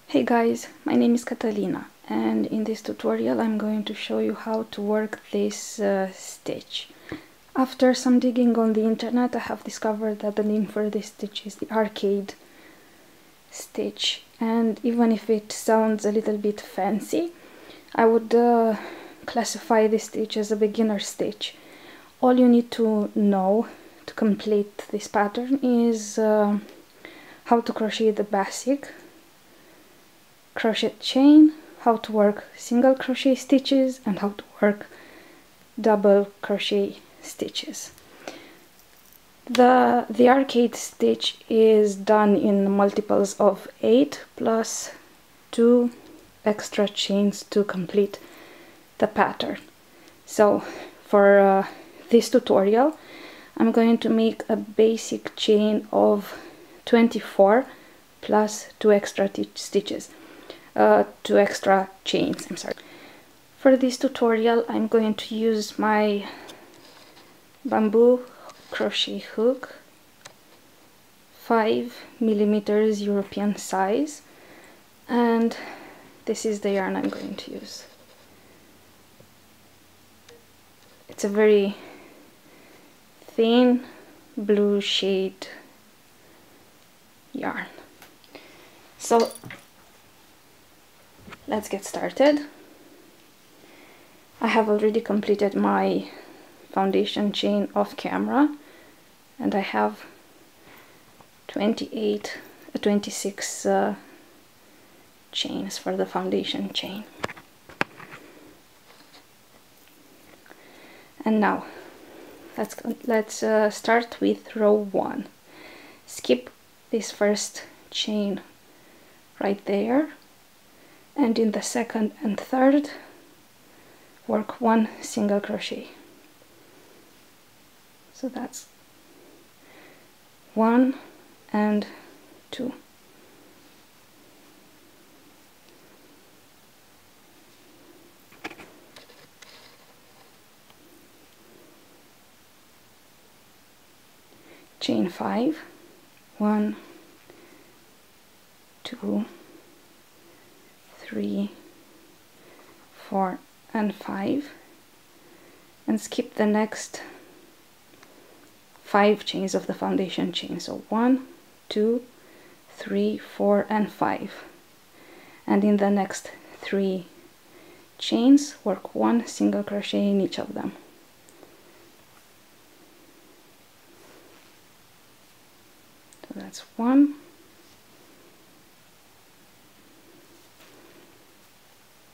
Hey guys, my name is Catalina, and in this tutorial I'm going to show you how to work this stitch. After some digging on the internet, I have discovered that the name for this stitch is the arcade stitch, and even if it sounds a little bit fancy, I would classify this stitch as a beginner stitch. All you need to know to complete this pattern is how to crochet the basic crochet chain, how to work single crochet stitches, and how to work double crochet stitches. The arcade stitch is done in multiples of 8 plus 2 extra chains to complete the pattern. So for this tutorial I'm going to make a basic chain of 24 plus 2 extra stitches. 2 extra chains, I'm sorry. For this tutorial I'm going to use my bamboo crochet hook, 5mm European size, and this is the yarn I'm going to use. It's a very thin blue shade yarn. So let's get started. I have already completed my foundation chain off camera, and I have 26 chains for the foundation chain. And now let's start with row 1. Skip this first chain right there, and in the second and third work 1 single crochet. So that's 1 and 2. Chain 5, 1, 2, 3, 4 and 5, and skip the next 5 chains of the foundation chain. So 1, 2, 3, 4 and 5, and in the next 3 chains work 1 single crochet in each of them. So that's 1,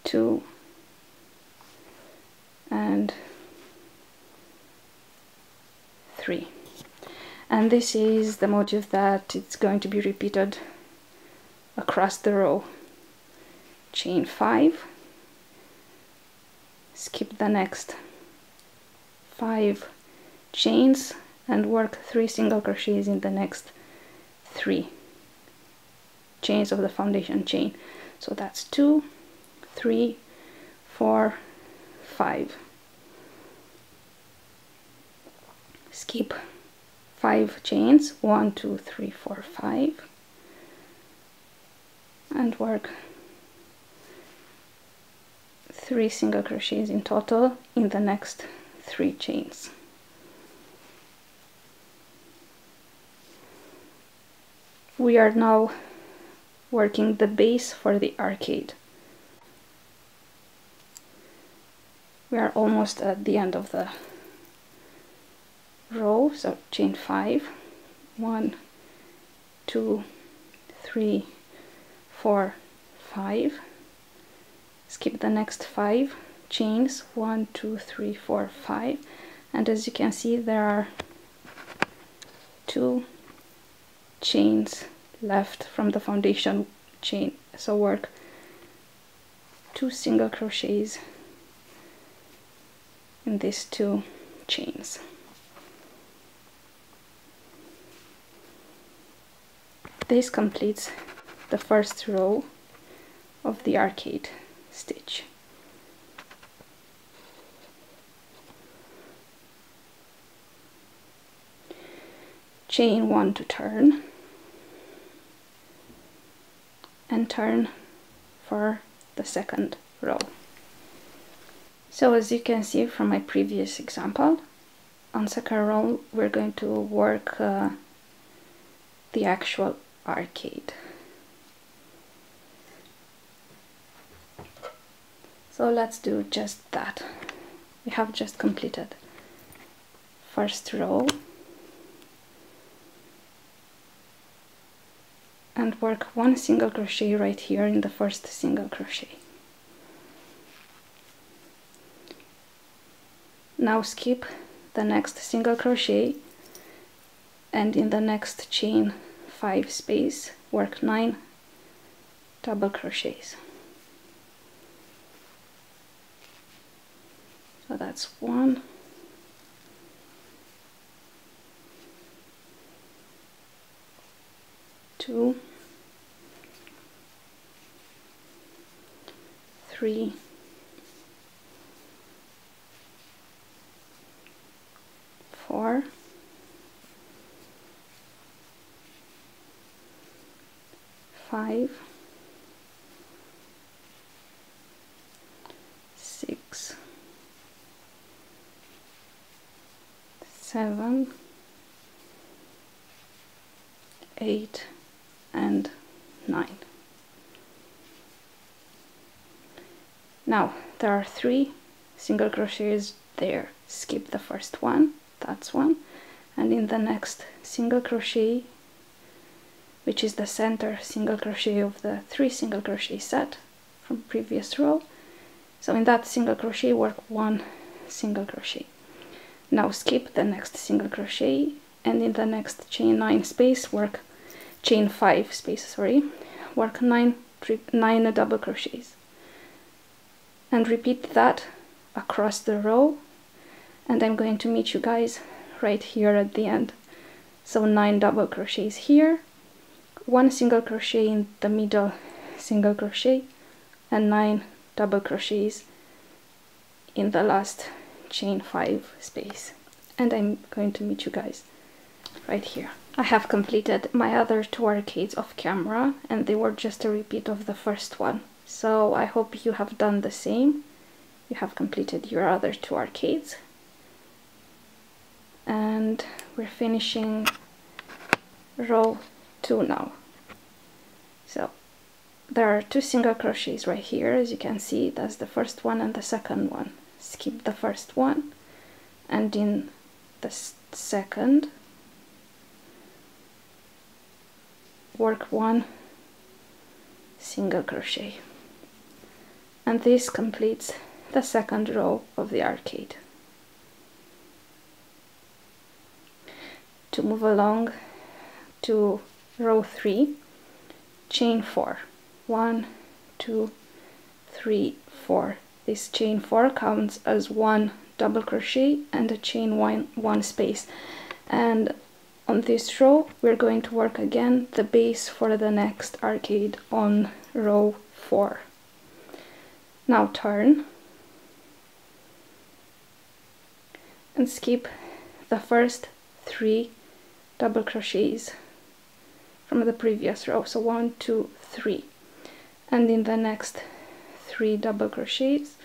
2 and 3, and this is the motif that it's going to be repeated across the row. Chain 5, skip the next 5 chains and work 3 single crochets in the next 3 chains of the foundation chain. So that's 2, 3, 4, 5. Skip 5 chains, 1, 2, 3, 4, 5, and work 3 single crochets in total in the next 3 chains. We are now working the base for the arcade. We are almost at the end of the row, so chain 5, 1, 2, 3, 4, 5, skip the next 5 chains, 1, 2, 3, 4, 5, and as you can see there are 2 chains left from the foundation chain, so work 2 single crochets in these 2 chains. This completes the first row of the arcade stitch. Chain 1 to turn, and turn for the second row. So as you can see from my previous example, on second row we're going to work the actual arcade. So let's do just that. We have just completed first row and work one single crochet right here in the first single crochet. Now skip the next single crochet and in the next chain 5 space work 9 double crochets. So that's 1, 2, 3, 4, 5, 6, 7, 8, and 9. Now there are 3 single crochets there. Skip the first one, that's one, and in the next single crochet, which is the center single crochet of the 3 single crochet set from previous row, so in that single crochet work 1 single crochet. Now skip the next single crochet and in the next chain 9 space work chain 5 space, sorry, work 9 double crochets and repeat that across the row, and I'm going to meet you guys right here at the end. So 9 double crochets here, 1 single crochet in the middle single crochet, and 9 double crochets in the last chain 5 space, and I'm going to meet you guys right here. I have completed my other 2 arcades off camera and they were just a repeat of the first one, so I hope you have done the same. You have completed your other 2 arcades and we're finishing row 2 now. So there are 2 single crochets right here, as you can see. That's the first one and the second one. Skip the first one and in the second work 1 single crochet, and this completes the second row of the arcade. To move along to row 3, chain 4, 1, 2, 3, 4. This chain 4 counts as 1 double crochet and a chain 1 space, and on this row we're going to work again the base for the next arcade on row 4. Now turn and skip the first 3 double crochets from the previous row, so 1, 2, 3, and in the next 3 double crochets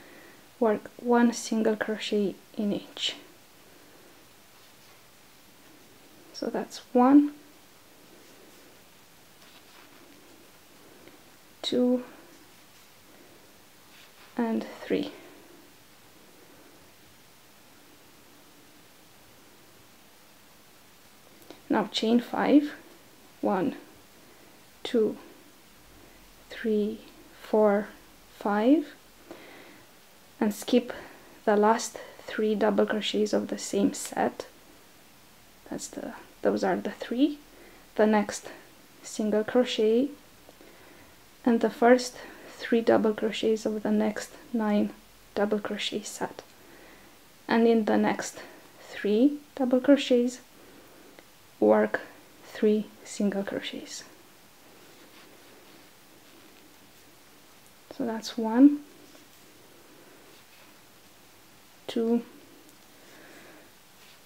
work 1 single crochet in each. So that's 1, 2, and 3. Now chain 5, 1, 2, 3, 4, 5, and skip the last 3 double crochets of the same set. Those are the 3, the next single crochet, and the first 3 double crochets of the next 9 double crochet set, and in the next 3 double crochets work 3 single crochets. So that's 1, 2,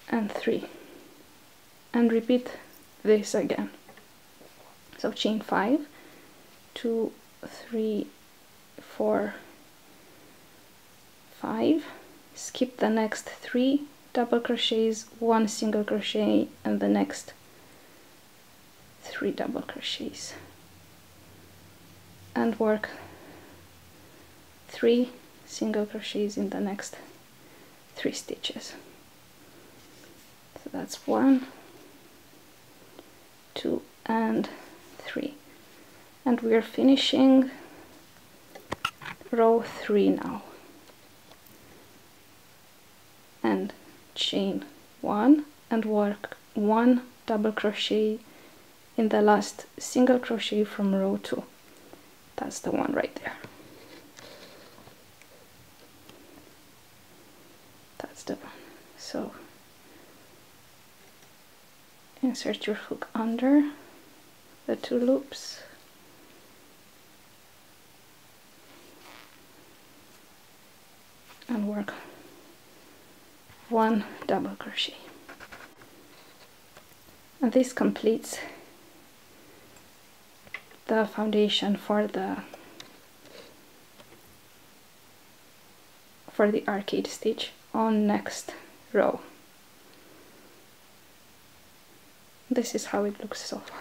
and 3, and repeat this again. So chain 5, 2, 3, 4, 5, skip the next 3 double crochets, 1 single crochet, and the next 3 double crochets, and work 3 single crochets in the next 3 stitches. So that's 1, 2, and 3, and we are finishing row 3 now, and chain 1 and work 1 double crochet in the last single crochet from row 2. That's the one right there. That's the one. So insert your hook under the 2 loops, and work 1 double crochet, and this completes the foundation for the arcade stitch on next row. This is how it looks so far.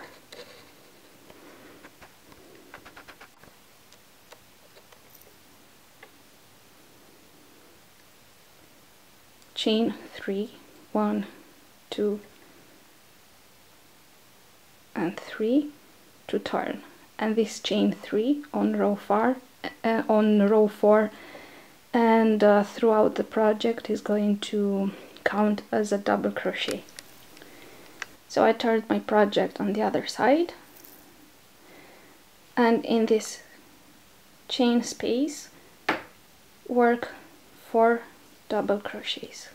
Chain 3, 1, 2, and 3 to turn, and this chain 3 on row 4, and throughout the project is going to count as a double crochet. So I turned my project on the other side, and in this chain space work 4 double crochets.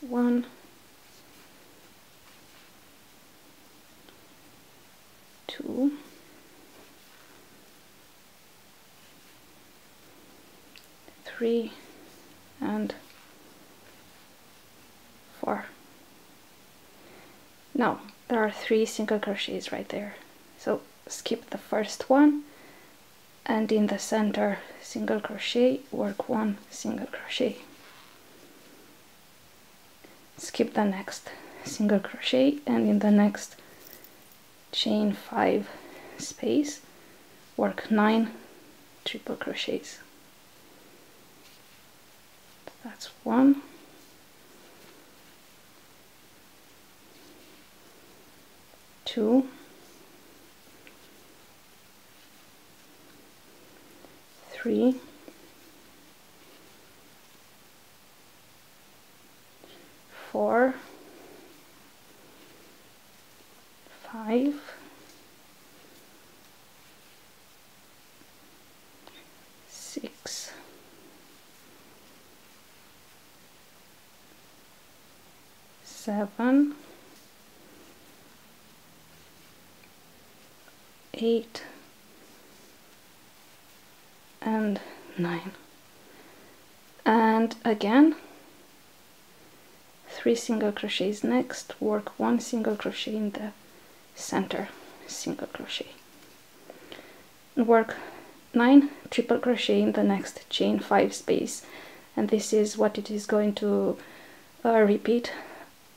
One, 2, 3, and 4. Now there are 3 single crochets right there, so skip the first one, and in the center single crochet work 1 single crochet. Skip the next single crochet, and in the next chain 5 space work 9 triple crochets. That's 1, 2, 3, 4, 5, 6, 7, 8, and 9. And again 3 single crochets next, work 1 single crochet in the center single crochet, and work 9 triple crochet in the next chain 5 space, and this is what it is going to repeat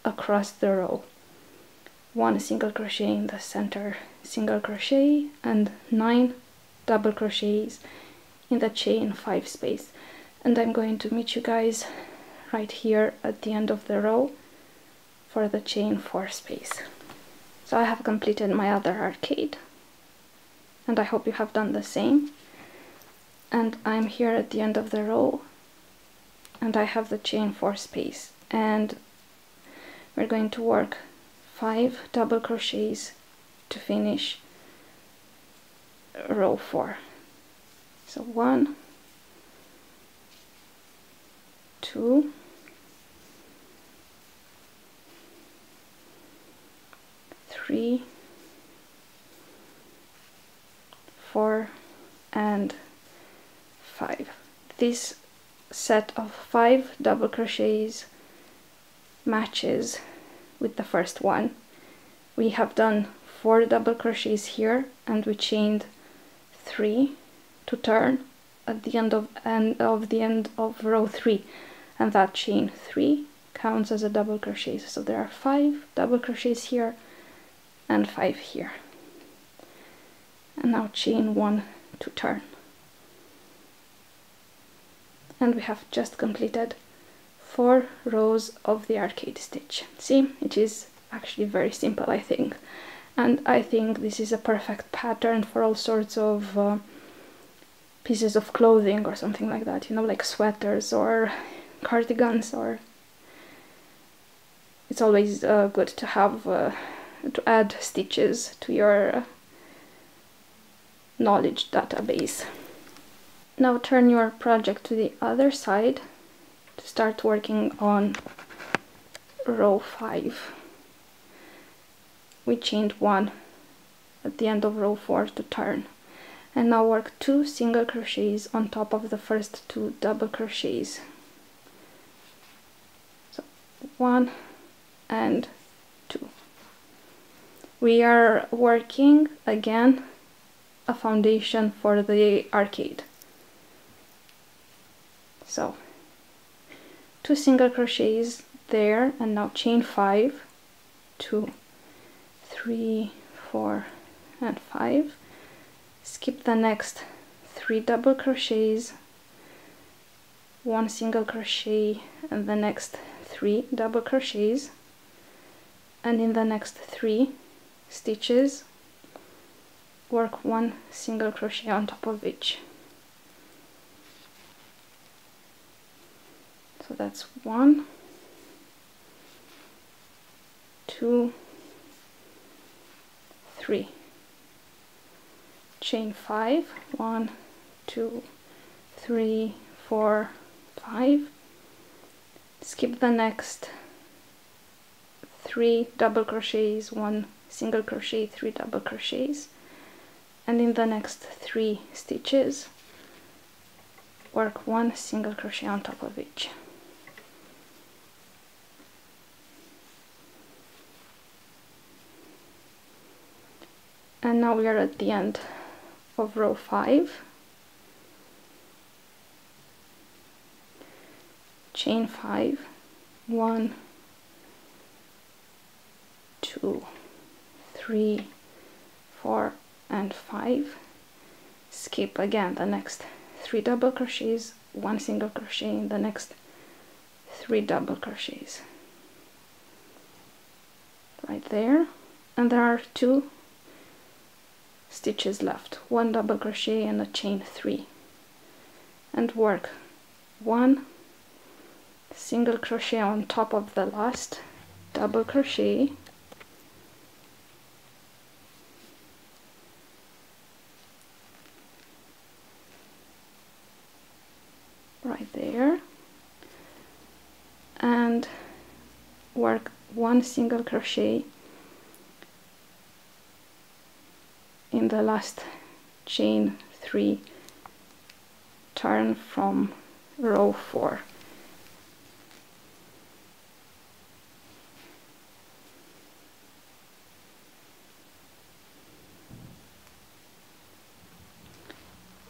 across the row. 1 single crochet in the center single crochet, and 9 double crochets in the chain 5 space. And I'm going to meet you guys right here at the end of the row for the chain 4 space. So I have completed my other arcade, and I hope you have done the same. And I'm here at the end of the row, and I have the chain 4 space, and we're going to work 5 double crochets to finish row 4. So 1, 2, 3, 4, and 5. This set of 5 double crochets matches with the first one. We have done 4 double crochets here, and we chained 3 to turn at the end of row 3, and that chain 3 counts as a double crochet. So there are 5 double crochets here and 5 here. And now chain 1 to turn. And we have just completed 4 rows of the arcade stitch. See, it is actually very simple, I think. And I think this is a perfect pattern for all sorts of pieces of clothing or something like that, you know, like sweaters or cardigans. Or it's always good to have to add stitches to your knowledge database. Now turn your project to the other side to start working on row 5. We chained 1 at the end of row 4 to turn, and now work 2 single crochets on top of the first 2 double crochets. So 1 and 2. We are working again a foundation for the arcade. So 2 single crochets there, and now chain 5, 2, 3, 4 and 5. Skip the next 3 double crochets, 1 single crochet, and the next 3 double crochets, and in the next 3 stitches work 1 single crochet on top of each. So that's 1, 2, 3. Chain 5, 1, 2, 3, 4, 5. Skip the next 3 double crochets, 1 single crochet, 3 double crochets, and in the next 3 stitches work 1 single crochet on top of each. And now we are at the end of row 5. Chain 5, 1, 2, 3, 4 and 5. Skip again the next 3 double crochets, 1 single crochet in the next 3 double crochets right there, and there are 2 stitches left, 1 double crochet and a chain 3, and work 1 single crochet on top of the last double crochet, right there, and work 1 single crochet in the last chain 3 turn from row 4.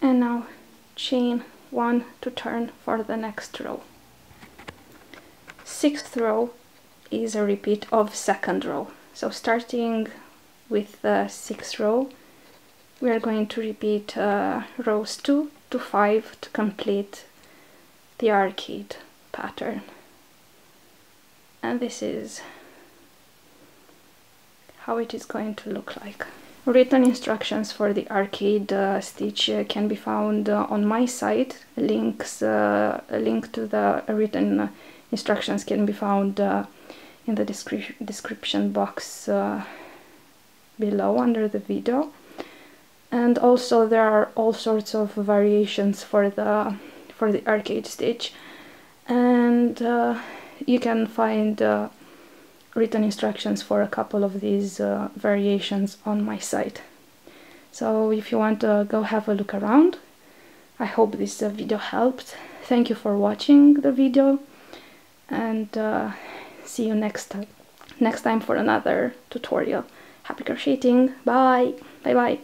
And now chain 1 to turn for the next row. 6th row is a repeat of 2nd row. So starting with the 6th row, we are going to repeat rows 2 to 5 to complete the arcade pattern. And this is how it is going to look like. Written instructions for the arcade stitch can be found on my site. A link to the written instructions can be found in the description box below under the video. And also there are all sorts of variations for the arcade stitch, and you can find written instructions for a couple of these variations on my site. So if you want to go have a look around, I hope this video helped. Thank you for watching the video, and see you next time for another tutorial. Happy crocheting. Bye. Bye bye.